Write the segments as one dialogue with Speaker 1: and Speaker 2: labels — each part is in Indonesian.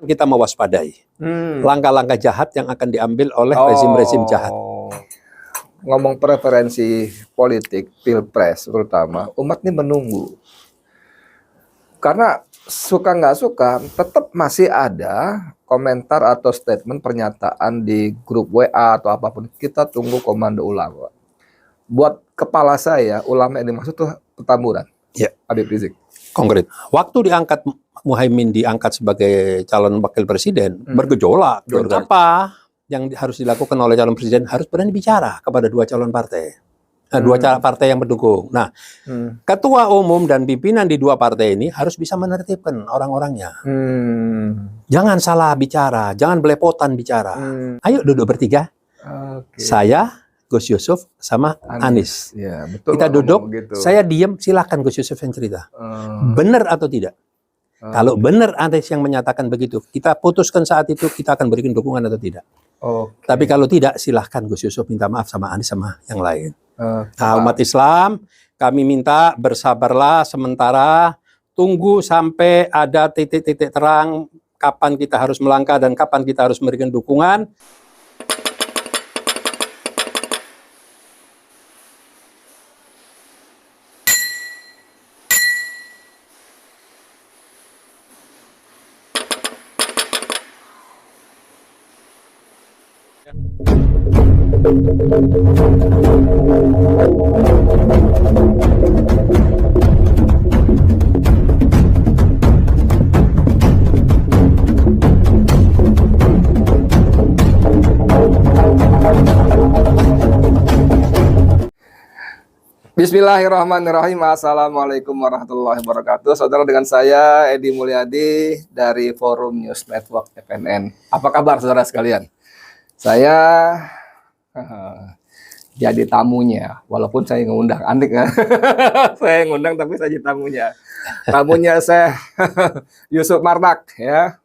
Speaker 1: kita mewaspadai langkah-langkah jahat yang akan diambil oleh rezim-rezim jahat.
Speaker 2: Ngomong preferensi politik, pilpres terutama, umat ini menunggu. Karena suka nggak suka, tetap masih ada komentar atau statement pernyataan di grup WA atau apapun. Kita tunggu komando ulama. Buat kepala saya, ulama yang dimaksud tuh Petamburan.
Speaker 1: Ya.
Speaker 2: Habib Rizik.
Speaker 1: Konkret. Waktu diangkat Muhaimin diangkat sebagai calon wakil presiden, bergejolak. Apa yang harus dilakukan oleh calon presiden? Harus berani bicara kepada dua calon partai. Nah, dua partai yang mendukung. Nah, ketua umum dan pimpinan di dua partai ini harus bisa menertibkan orang-orangnya. Jangan salah bicara, jangan belepotan bicara. Ayo duduk bertiga. Saya, Gus Yusuf, sama Anies.
Speaker 2: Ya, betul.
Speaker 1: Kita duduk, gitu. Saya diem, silakan Gus Yusuf yang cerita. Benar atau tidak? Kalau benar Anies yang menyatakan begitu, kita putuskan saat itu kita akan berikan dukungan atau tidak. Tapi kalau tidak, silahkan Gus Yusuf minta maaf sama Anies sama yang lain. Nah, umat Islam, kami minta bersabarlah sementara, tunggu sampai ada titik-titik terang kapan kita harus melangkah dan kapan kita harus memberikan dukungan.
Speaker 2: Bismillahirrahmanirrahim. Assalamualaikum warahmatullahi wabarakatuh. Saudara, dengan saya Edi Mulyadi dari Forum News Network FNN. Apa kabar saudara sekalian? Saya jadi tamunya, walaupun saya ngundang, antik kan? Saya ngundang tapi saya jadi tamunya. Tamunya saya Yusuf Martak, ya.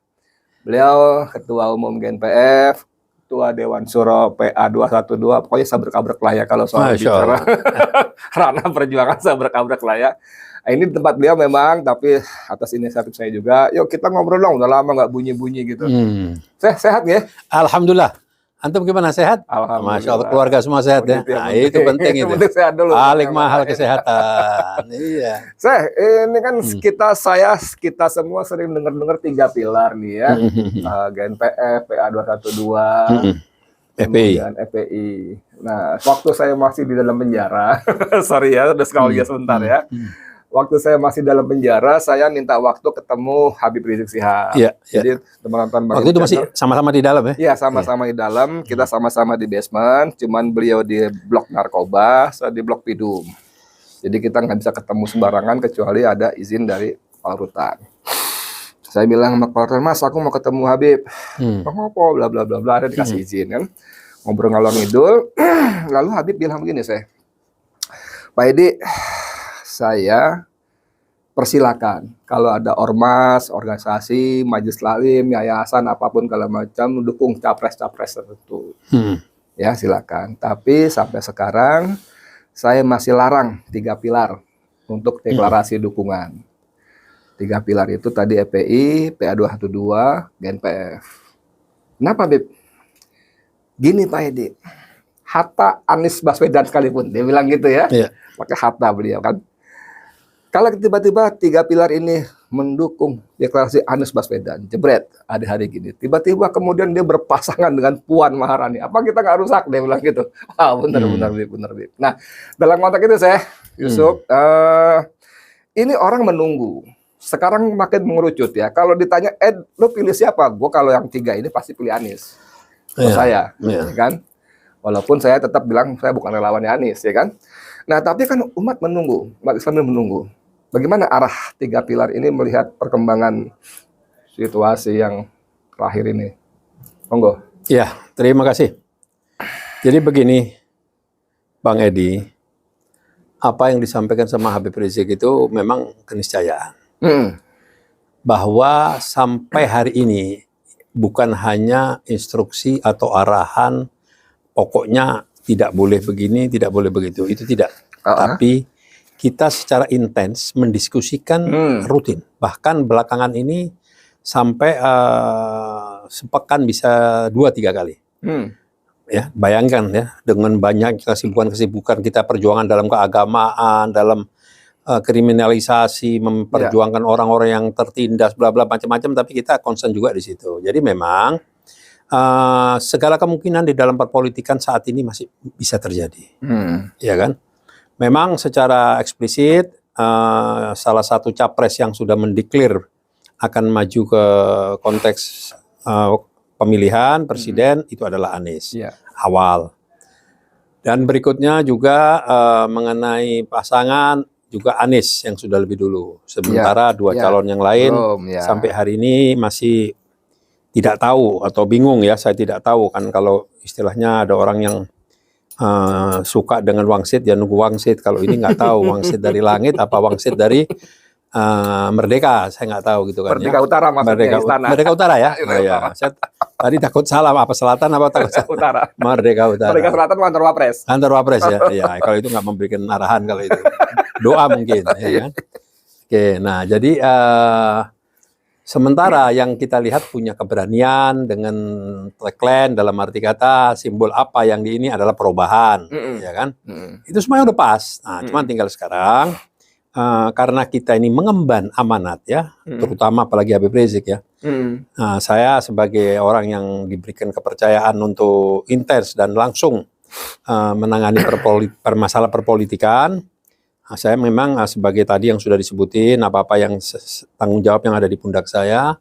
Speaker 2: Beliau Ketua Umum GNPF, Ketua Dewan Syuro PA 212, pokoknya sabrek-abrek lah ya kalau soal bicara ranah perjuangan, sabrek-abrek lah ya. Nah, ini tempat beliau memang, tapi atas inisiatif saya juga. Yuk kita ngobrol dong, udah lama nggak bunyi-bunyi gitu. Sehat ya?
Speaker 1: Alhamdulillah. Antum gimana, sehat?
Speaker 2: Alhamdulillah.
Speaker 1: Masya Allah, keluarga semua sehat ya? Nah, itu penting itu.
Speaker 2: Penting sehat dulu.
Speaker 1: Paling mahal kesehatan. Iya.
Speaker 2: Ini kan kita semua sering dengar-dengar 3 pilar nih ya. GNPF, PA 212, kemudian FPI. Nah, waktu saya masih di dalam penjara, sorry ya, udah sekali sebentar ya. Waktu saya masih dalam penjara, saya minta waktu ketemu Habib Rizik Syihab. Jadi teman-teman
Speaker 1: waktu itu masih sama-sama di dalam ya?
Speaker 2: Iya, sama-sama di dalam. Kita sama-sama di basement. Cuman beliau di blok narkoba, saya di blok Pidum. Jadi kita nggak bisa ketemu sembarangan kecuali ada izin dari Kepala Rutan. Saya bilang sama Kepala Rutan, Mas, aku mau ketemu Habib. Apa? Bla bla bla bla. Ada dikasih izin kan? Ngobrol ngalor ngidul. Lalu Habib bilang begini, Pak Edi, saya persilakan kalau ada ormas, organisasi, majelis taklim, yayasan, apapun kalau macam mendukung capres-capres tertentu. Ya, silakan. Tapi sampai sekarang saya masih larang 3 pilar untuk deklarasi dukungan. 3 pilar itu tadi FPI, PA 212, GNPF. Kenapa, Bib? Gini Pak Edi, hatta Anies Baswedan sekalipun, dia bilang gitu ya. Pakai hatta beliau kan. Kalau tiba-tiba 3 pilar ini mendukung deklarasi Anies Baswedan, jebret, ada hari gini. Tiba-tiba kemudian dia berpasangan dengan Puan Maharani. Apa kita nggak rusak? Dia bilang gitu. Benar. Nah, dalam konteks itu saya, Yusuf, ini orang menunggu. Sekarang makin mengerucut ya. Kalau ditanya, lu pilih siapa? Gue kalau yang 3 ini pasti pilih Anies. Saya, ya kan? Walaupun saya tetap bilang saya bukan relawannya Anies, ya kan? Nah, tapi kan umat menunggu, umat Islam menunggu. Bagaimana arah 3 pilar ini melihat perkembangan situasi yang terakhir ini? Monggo.
Speaker 1: Ya, terima kasih. Jadi begini, Bang Edi, apa yang disampaikan sama Habib Rizik itu memang keniscayaan. Bahwa sampai hari ini bukan hanya instruksi atau arahan, pokoknya tidak boleh begini, tidak boleh begitu. Itu tidak. Tapi kita secara intens mendiskusikan rutin. Bahkan belakangan ini sampai sepekan bisa 2-3 kali. Ya, bayangkan ya, dengan banyak kesibukan-kesibukan kita perjuangan dalam keagamaan, dalam kriminalisasi, memperjuangkan orang-orang yang tertindas, bla bla macam-macam, tapi kita concern juga di situ. Jadi memang segala kemungkinan di dalam perpolitikan saat ini masih bisa terjadi, ya kan? Memang secara eksplisit salah satu capres yang sudah mendeklir akan maju ke konteks pemilihan presiden itu adalah Anies awal. Dan berikutnya juga mengenai pasangan juga Anies yang sudah lebih dulu. Sementara dua calon yang lain sampai hari ini masih tidak tahu atau bingung ya. Saya tidak tahu kan, kalau istilahnya ada orang yang suka dengan wangsit ya nunggu wangsit. Kalau ini nggak tahu wangsit dari langit apa wangsit dari Merdeka, saya nggak tahu gitu kan.
Speaker 2: Merdeka Utara maksudnya, istana.
Speaker 1: Merdeka Utara ya. Oh, ya. Saya tadi takut salah, apa selatan apa takut
Speaker 2: Utara.
Speaker 1: Merdeka Utara.
Speaker 2: Merdeka Selatan kantor Wapres.
Speaker 1: Kantor Wapres ya. Ya, kalau itu nggak memberikan arahan kalau itu. Doa mungkin ya kan. Oke, nah jadi sementara yang kita lihat punya keberanian dengan tagline dalam arti kata simbol apa yang di ini adalah perubahan, ya kan? Itu semuanya udah pas. Nah, cuman tinggal sekarang karena kita ini mengemban amanat ya, terutama apalagi Habib Rizik ya. Nah, saya sebagai orang yang diberikan kepercayaan untuk intens dan langsung menangani permasalahan perpolitikan, saya memang sebagai tadi yang sudah disebutin apa-apa yang tanggung jawab yang ada di pundak saya.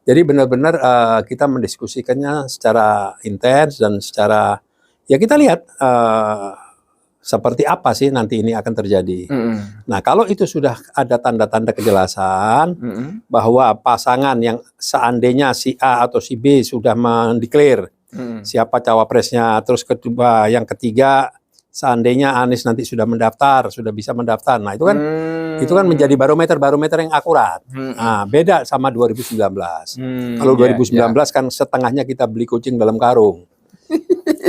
Speaker 1: Jadi benar-benar kita mendiskusikannya secara intens dan secara ya kita lihat seperti apa sih nanti ini akan terjadi. Nah, kalau itu sudah ada tanda-tanda kejelasan bahwa pasangan yang seandainya si A atau si B sudah mendeklar siapa cawapresnya, terus kedua, yang ketiga seandainya Anies nanti sudah mendaftar, sudah bisa mendaftar. Nah, itu kan menjadi barometer yang akurat. Nah, beda sama 2019. Kalau 2019 kan setengahnya kita beli kucing dalam karung.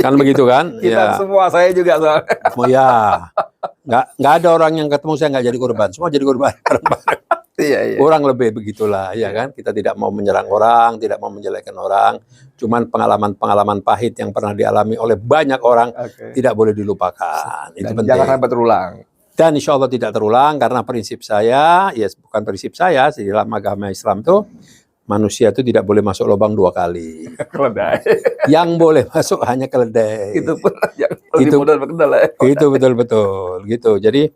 Speaker 1: Kan begitu kan?
Speaker 2: Kita semua, saya juga soalnya.
Speaker 1: Oh ya, nggak ada orang yang ketemu saya nggak jadi korban, semua jadi korban. Kurang lebih begitulah, ya kan? Kita tidak mau menyerang orang, tidak mau menjelekkan orang, cuman pengalaman-pengalaman pahit yang pernah dialami oleh banyak orang tidak boleh dilupakan. Itu penting.
Speaker 2: Jangan sampai terulang.
Speaker 1: Dan insya Allah tidak terulang karena prinsip saya, ya bukan prinsip saya, di dalam agama Islam itu manusia itu tidak boleh masuk lubang 2 kali.
Speaker 2: Keledai.
Speaker 1: Yang boleh masuk hanya keledai.
Speaker 2: Itu pun lebih mudah berkendala.
Speaker 1: Itu betul-betul gitu. Jadi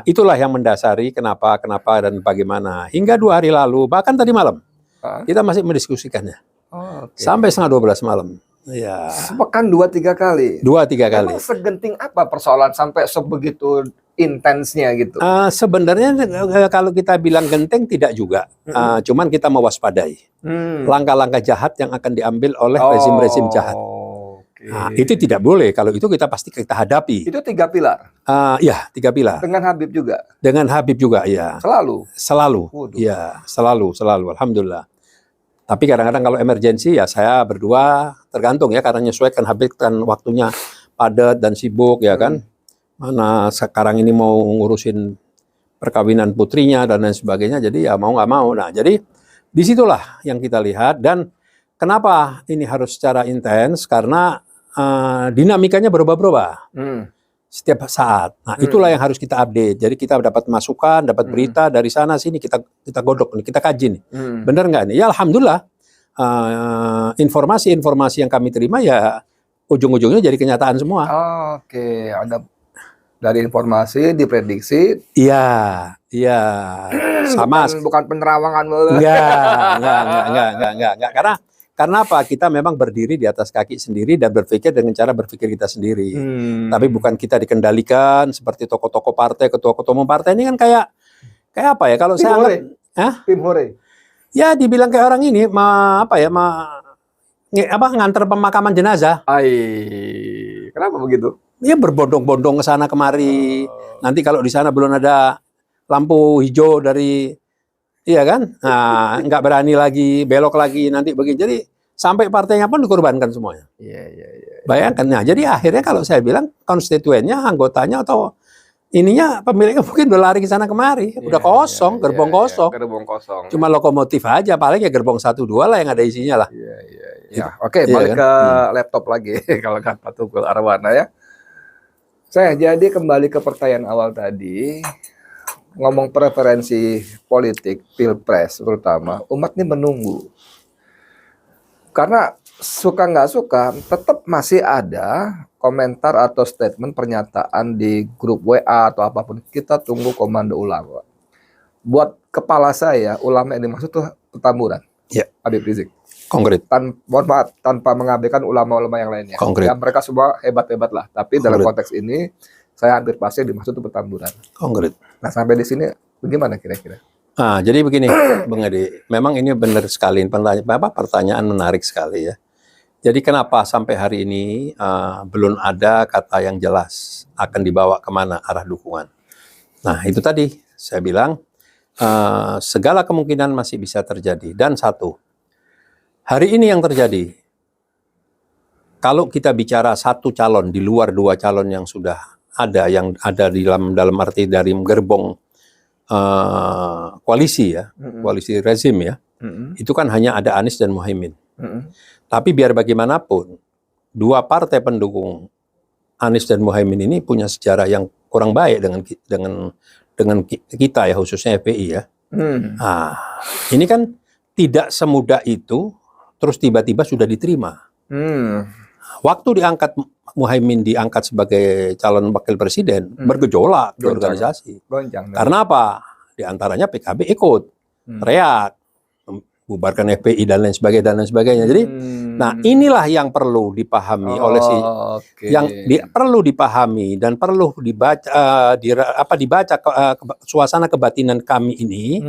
Speaker 1: itulah yang mendasari kenapa dan bagaimana. Hingga 2 hari lalu, bahkan tadi malam, kita masih mendiskusikannya. Sampai setengah 12 malam. Ya.
Speaker 2: Sepekan 2-3 kali.
Speaker 1: 2-3 kali.
Speaker 2: Emang segenting apa persoalan sampai sebegitu intensnya gitu?
Speaker 1: Sebenarnya kalau kita bilang genting tidak juga. Cuman kita mewaspadai langkah-langkah jahat yang akan diambil oleh rezim-rezim jahat. Nah, itu tidak boleh. Kalau itu kita pasti kita hadapi.
Speaker 2: Itu 3 pilar.
Speaker 1: Ya, 3 pilar.
Speaker 2: Dengan Habib juga.
Speaker 1: Dengan Habib juga, ya. Selalu. Ya, selalu. Alhamdulillah. Tapi kadang-kadang kalau emergensi ya saya berdua, tergantung ya, karena menyesuaikan Habib kan waktunya padat dan sibuk ya kan. Mana sekarang ini mau ngurusin perkawinan putrinya dan lain sebagainya, jadi ya mau nggak mau. Nah, jadi disitulah yang kita lihat. Dan kenapa ini harus secara intens, karena dinamikanya berubah-ubah setiap saat. Nah, itulah yang harus kita update. Jadi kita dapat masukan, dapat berita dari sana sini, kita godok nih, kita kaji nih. Benar nggak nih? Ya alhamdulillah, informasi-informasi yang kami terima ya ujung-ujungnya jadi kenyataan semua.
Speaker 2: Oke, ada dari informasi diprediksi.
Speaker 1: Iya. Sama.
Speaker 2: Bukan penerawangan.
Speaker 1: Enggak. Karena apa? Kita memang berdiri di atas kaki sendiri dan berpikir dengan cara berpikir kita sendiri. Tapi bukan kita dikendalikan seperti tokoh-tokoh partai, ketua-ketua umum partai ini kan kayak apa ya? Kalau saya anggap,
Speaker 2: Tim Hore.
Speaker 1: Ya dibilang kayak orang ini nganter pemakaman jenazah.
Speaker 2: Kenapa begitu?
Speaker 1: Ya berbondong-bondong ke sana kemari. Nanti kalau di sana belum ada lampu hijau dari, iya kan? Nah, nggak berani lagi, belok lagi, nanti begini. Jadi sampai partainya pun dikorbankan semuanya.
Speaker 2: Iya.
Speaker 1: Bayangkan. Nah, jadi akhirnya kalau saya bilang konstituennya, anggotanya atau ininya pemiliknya mungkin udah lari ke sana kemari, udah kosong, gerbong kosong.
Speaker 2: Gerbong kosong.
Speaker 1: Cuma lokomotif aja, paling ya gerbong 1-2 lah yang ada isinya lah.
Speaker 2: Ya, oke, balik ke laptop lagi kalau kata Tukul Arwana ya. Saya jadi kembali ke pertanyaan awal tadi, ngomong preferensi politik pilpres terutama, umat ini menunggu. Karena suka nggak suka, tetap masih ada komentar atau statement pernyataan di grup WA atau apapun, kita tunggu komando ulama. Buat kepala saya, ulama yang dimaksud tuh Petamburan.
Speaker 1: Ya.
Speaker 2: Habib Rizik.
Speaker 1: Konkret.
Speaker 2: Mohon maaf, tanpa mengabaikan ulama-ulama yang lainnya.
Speaker 1: Konkret.
Speaker 2: Ya, mereka semua hebat-hebat lah. Tapi dalam konteks ini, saya hampir pasti yang dimaksud itu Petamburan.
Speaker 1: Konkret.
Speaker 2: Nah, sampai di sini, bagaimana kira-kira?
Speaker 1: Nah, jadi begini, Bang Edi. Memang ini benar sekali, pertanyaan menarik sekali ya. Jadi kenapa sampai hari ini belum ada kata yang jelas akan dibawa kemana arah dukungan. Nah, itu tadi saya bilang segala kemungkinan masih bisa terjadi. Dan satu, hari ini yang terjadi, kalau kita bicara satu calon di luar dua calon yang sudah ada, yang ada di dalam arti dari gerbong koalisi ya, koalisi rezim ya, itu kan hanya ada Anies dan Muhaimin. Tapi biar bagaimanapun, dua partai pendukung Anies dan Muhaimin ini punya sejarah yang kurang baik dengan kita ya, khususnya FPI ya. Nah, ini kan tidak semudah itu, terus tiba-tiba sudah diterima. Waktu Muhaimin diangkat sebagai calon wakil presiden, bergejolak di organisasi. Karena apa? Di antaranya PKB ikut, teriak, bubarkan FPI dan lain sebagainya. Jadi, nah inilah yang perlu dipahami oleh perlu dipahami dan perlu dibaca suasana kebatinan kami ini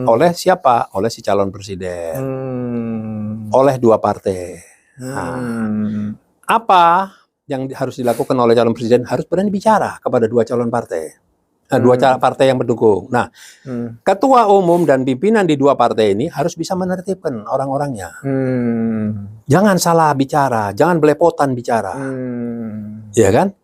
Speaker 1: oleh siapa? Oleh si calon presiden, oleh dua partai. Nah, apa yang harus dilakukan oleh calon presiden? Harus berani bicara kepada dua calon partai. Dua partai yang mendukung. Nah, ketua umum dan pimpinan di dua partai ini harus bisa menertibkan orang-orangnya. Jangan salah bicara, jangan belepotan bicara. Ya kan?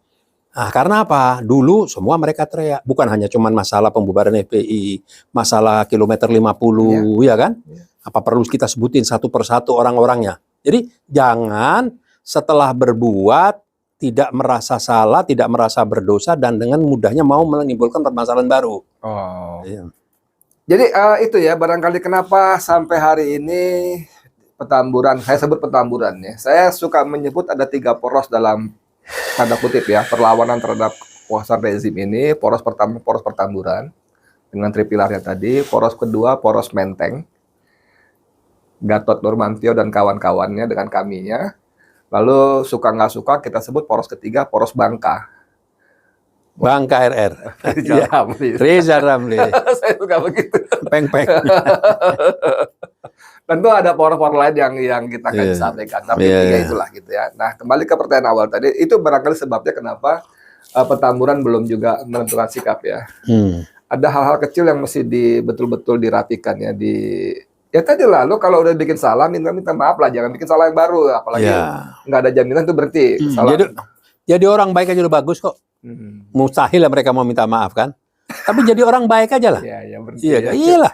Speaker 1: Nah, karena apa? Dulu semua mereka teriak. Bukan hanya cuman masalah pembubaran FPI, masalah kilometer 50, ya kan? Apa perlu kita sebutin satu persatu orang-orangnya? Jadi, jangan setelah berbuat tidak merasa salah, tidak merasa berdosa, dan dengan mudahnya mau menimbulkan permasalahan baru. Iya.
Speaker 2: Jadi itu ya, barangkali kenapa sampai hari ini Petamburan, saya sebut Petamburan ya. Saya suka menyebut ada 3 poros dalam tanda kutip ya, perlawanan terhadap kekuasaan rezim ini. Poros pertama, poros Petamburan, dengan tripilarnya tadi. Poros kedua, poros Menteng, Gatot Nurmantio dan kawan-kawannya dengan kaminya. Lalu suka nggak suka kita sebut poros ketiga, poros Bangka.
Speaker 1: Bangka RR. Reza Ramli.
Speaker 2: Saya suka begitu.
Speaker 1: Peng-peng.
Speaker 2: Tentu ada poros-poros lain yang kita akan sampaikan. Tapi itulah gitu ya. Nah, kembali ke pertanyaan awal tadi, itu barangkali sebabnya kenapa Petamburan belum juga menentukan sikap ya. Ada hal-hal kecil yang mesti betul-betul dirapikan ya ya tadi lah, lo kalau udah bikin salah minta maaf lah, jangan bikin salah yang baru, apalagi nggak ada jaminan tuh berhenti.
Speaker 1: Jadi orang baik aja udah bagus kok. Mustahil lah mereka mau minta maaf kan. Tapi jadi orang baik aja lah. Iyalah.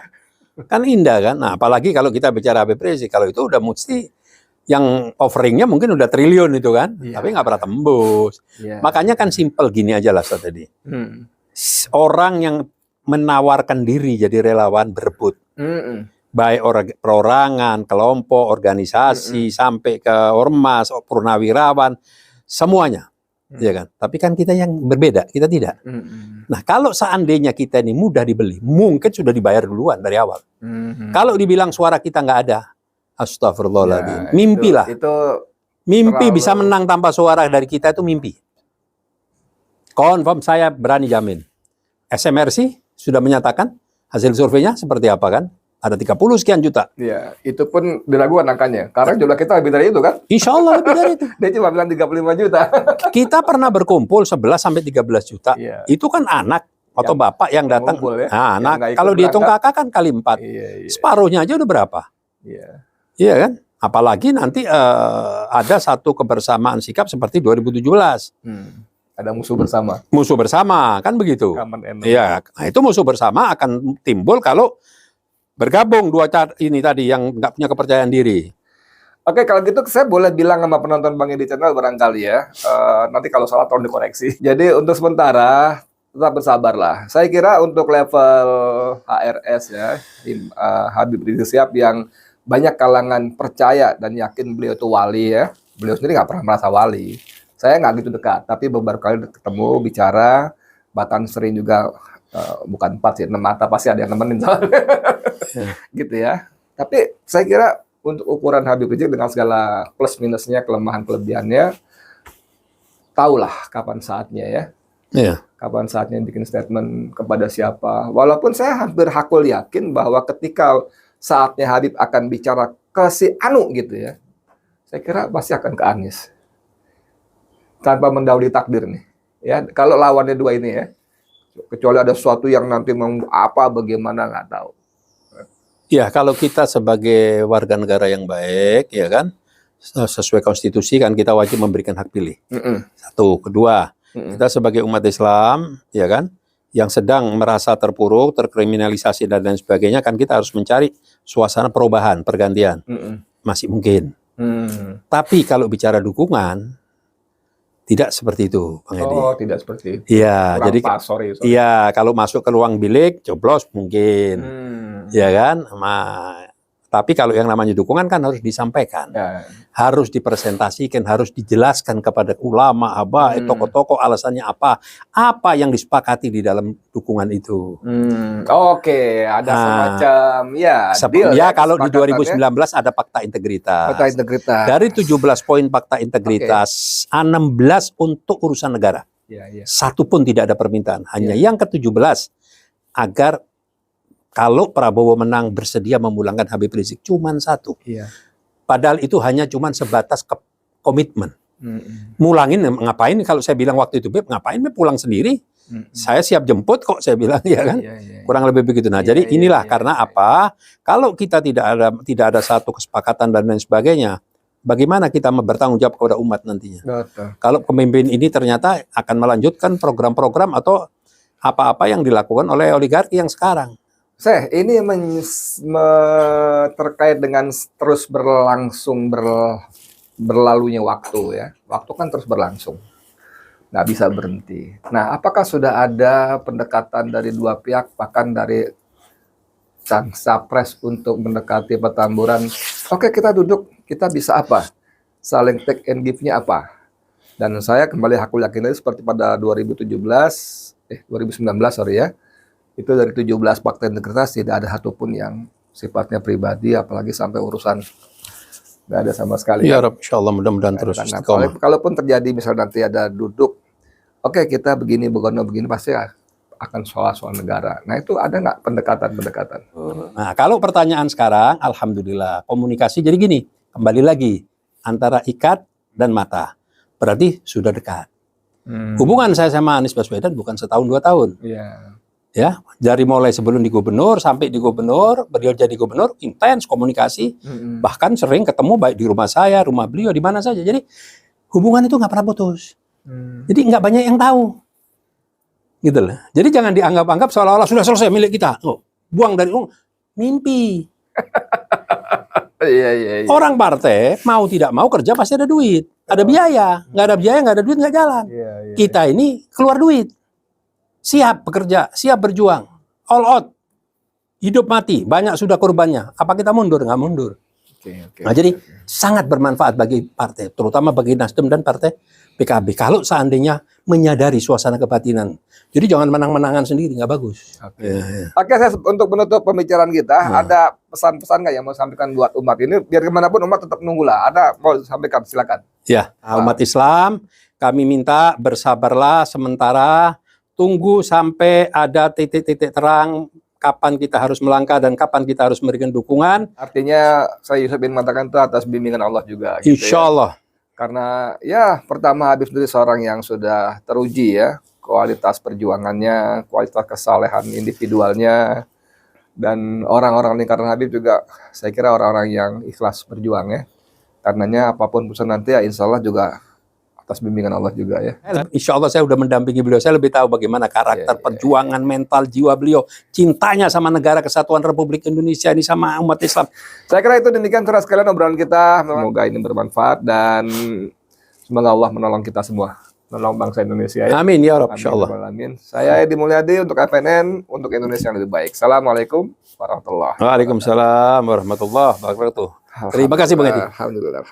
Speaker 1: Kan indah kan. Nah, apalagi kalau kita bicara Habib Rizik, kalau itu udah mesti yang offeringnya mungkin udah triliun itu kan, tapi nggak pernah tembus. Makanya kan simple gini aja lah tadi. Orang yang menawarkan diri jadi relawan berebut. Baik perorangan, kelompok, organisasi, sampai ke ormas, purnawirawan, semuanya, ya kan? Tapi kan kita yang berbeda, kita tidak. Nah, kalau seandainya kita ini mudah dibeli, mungkin sudah dibayar duluan dari awal. Kalau dibilang suara kita nggak ada, astagfirullahaladzim, mimpi lah. Mimpi bisa menang tanpa suara dari kita itu mimpi. Confirm, saya berani jamin. SMRC sudah menyatakan hasil surveinya seperti apa kan? Ada 30 sekian juta.
Speaker 2: Iya, itu pun diragukan angkanya. Karena jumlah kita lebih dari itu kan?
Speaker 1: Insya Allah lebih dari itu.
Speaker 2: Dia cuma bilang 35 juta.
Speaker 1: Kita pernah berkumpul 11 sampai 13 juta. Itu kan anak atau bapak yang datang.
Speaker 2: Ya?
Speaker 1: Nah, anak. Kalau dihitung kakak kan kali 4. Separuhnya aja udah berapa? Iya kan? Apalagi nanti ada satu kebersamaan sikap seperti 2017.
Speaker 2: Ada musuh bersama.
Speaker 1: Musuh bersama, kan begitu.
Speaker 2: Common enemy.
Speaker 1: Iya, nah itu musuh bersama akan timbul kalau bergabung dua ini tadi yang nggak punya kepercayaan diri.
Speaker 2: Oke, kalau gitu saya boleh bilang sama penonton Bang Edi Channel barangkali ya. Nanti kalau salah tolong dikoreksi. Jadi untuk sementara tetap bersabarlah. Saya kira untuk level HRS ya, Habib Rizik Syihab yang banyak kalangan percaya dan yakin beliau itu wali ya. Beliau sendiri nggak pernah merasa wali. Saya nggak gitu dekat, tapi beberapa kali ketemu, bicara, bahkan sering juga bukan 4 sih, 6 mata pasti ada yang nemenin gitu ya. Tapi saya kira untuk ukuran Habib Rizik dengan segala plus minusnya, kelemahan kelebihannya, tahulah kapan saatnya ya.
Speaker 1: Iya.
Speaker 2: Kapan saatnya bikin statement kepada siapa. Walaupun saya hampir hakul yakin bahwa ketika saatnya Habib akan bicara ke si Anu gitu ya, saya kira pasti akan ke Anies. Tanpa mendahului takdir nih. Ya, kalau lawannya dua ini ya. Kecuali ada sesuatu yang nanti bagaimana nggak tahu.
Speaker 1: Ya, kalau kita sebagai warga negara yang baik, ya kan, sesuai konstitusi kan kita wajib memberikan hak pilih. Satu, kedua, kita sebagai umat Islam, ya kan, yang sedang merasa terpuruk, terkriminalisasi dan lain sebagainya, kan kita harus mencari suasana perubahan, pergantian. Masih mungkin. Tapi kalau bicara dukungan, tidak seperti itu, Bang Edi.
Speaker 2: Oh, tidak seperti itu.
Speaker 1: Iya, jadi
Speaker 2: sorry.
Speaker 1: iya, kalau masuk ke ruang bilik, coblos mungkin. Ya kan? Tapi kalau yang namanya dukungan kan harus disampaikan.
Speaker 2: Ya.
Speaker 1: Harus dipresentasikan, harus dijelaskan kepada ulama, tokoh-tokoh alasannya apa. Apa yang disepakati di dalam dukungan itu.
Speaker 2: Oke, ada semacam deal,
Speaker 1: ya kalau di 2019 ada fakta integritas.
Speaker 2: Fakta integritas.
Speaker 1: Dari 17 poin fakta integritas, 16 untuk urusan negara. Satu pun tidak ada permintaan. Hanya yang ke-17 agar kalau Prabowo menang bersedia memulangkan Habib Rizik, cuman satu. Padahal itu hanya cuman sebatas komitmen. Mulangin ngapain? Kalau saya bilang waktu itu, Beb, ngapain Beb pulang sendiri? Saya siap jemput kok, saya bilang, ya kan? Kurang lebih begitu. Nah, jadi inilah karena apa? Kalau kita tidak ada satu kesepakatan dan lain sebagainya, bagaimana kita bertanggung jawab kepada umat nantinya?
Speaker 2: Betul.
Speaker 1: Kalau pemimpin ini ternyata akan melanjutkan program-program atau apa-apa yang dilakukan oleh oligarki yang sekarang.
Speaker 2: Ini terkait dengan terus berlalunya waktu ya. Waktu kan terus berlangsung, nggak bisa berhenti. Nah, apakah sudah ada pendekatan dari dua pihak, bahkan dari sang Sapres untuk mendekati Petamburan? Oke, kita duduk, kita bisa apa? Saling take and give-nya apa? Dan saya kembali hakul yakin tadi seperti pada 2019 sorry ya. Itu dari 17 fakta integritas tidak ada satupun yang sifatnya pribadi, apalagi sampai urusan nggak ada sama sekali.
Speaker 1: Ya Rob, insya Allah mudah-mudahan terus istiqomah.
Speaker 2: Kalaupun terjadi misal nanti ada duduk, oke kita begini pasti akan soal negara. Nah itu ada nggak pendekatan?
Speaker 1: Nah kalau pertanyaan sekarang, alhamdulillah komunikasi jadi gini, kembali lagi antara ikat dan mata, berarti sudah dekat. Hubungan saya sama Anies Baswedan bukan setahun 2 tahun. Ya, dari mulai sebelum di gubernur sampai di gubernur, beliau jadi gubernur, intens komunikasi, bahkan sering ketemu baik di rumah saya, rumah beliau, di mana saja. Jadi hubungan itu nggak pernah putus. Jadi nggak banyak yang tahu, gitu loh. Jadi jangan dianggap-anggap seolah-olah sudah selesai milik kita. Oh, buang dari mimpi. Orang partai mau tidak mau kerja pasti ada duit, ada biaya, nggak ada biaya nggak ada duit nggak jalan. Kita ini keluar duit. Siap bekerja, siap berjuang, all out, hidup mati, banyak sudah korbannya. Apa kita mundur? Nggak mundur. Nah, jadi sangat bermanfaat bagi partai, terutama bagi Nasdem dan partai PKB. Kalau seandainya menyadari suasana kebatinan, jadi jangan menang-menangan sendiri, nggak bagus.
Speaker 2: Oke, saya untuk menutup pembicaraan kita, ada pesan-pesan nggak yang mau sampaikan buat umat ini? Biar kemana pun umat tetap nunggulah. Ada mau sampaikan, silakan.
Speaker 1: Ya, umat Islam, kami minta bersabarlah sementara. Tunggu sampai ada titik-titik terang kapan kita harus melangkah dan kapan kita harus memberikan dukungan.
Speaker 2: Artinya saya Yusuf bin mengatakan itu atas bimbingan Allah juga. Gitu
Speaker 1: Insya Allah.
Speaker 2: Karena ya pertama Habib sendiri seorang yang sudah teruji ya kualitas perjuangannya, kualitas kesalehan individualnya, dan orang-orang lingkaran Habib juga saya kira orang-orang yang ikhlas berjuang ya. Karenanya apapun putusan nanti ya insya Allah juga atas bimbingan Allah juga ya.
Speaker 1: Insya Allah saya udah mendampingi beliau. Saya lebih tahu bagaimana karakter, perjuangan, mental, jiwa beliau, cintanya sama negara kesatuan Republik Indonesia ini sama umat Islam.
Speaker 2: Saya kira itu demikian saudara sekalian obrolan kita. Semoga ini bermanfaat dan semoga Allah menolong kita semua, menolong bangsa Indonesia ya.
Speaker 1: Amin ya Rabb, insya Allah.
Speaker 2: Amin. Saya Edi Mulyadi untuk FNN, untuk Indonesia yang lebih baik. Assalamualaikum warahmatullahi wabarakatuh.
Speaker 1: Waalaikumsalam warahmatullahi wabarakatuh. Terima kasih Bang Edi.
Speaker 2: Alhamdulillah.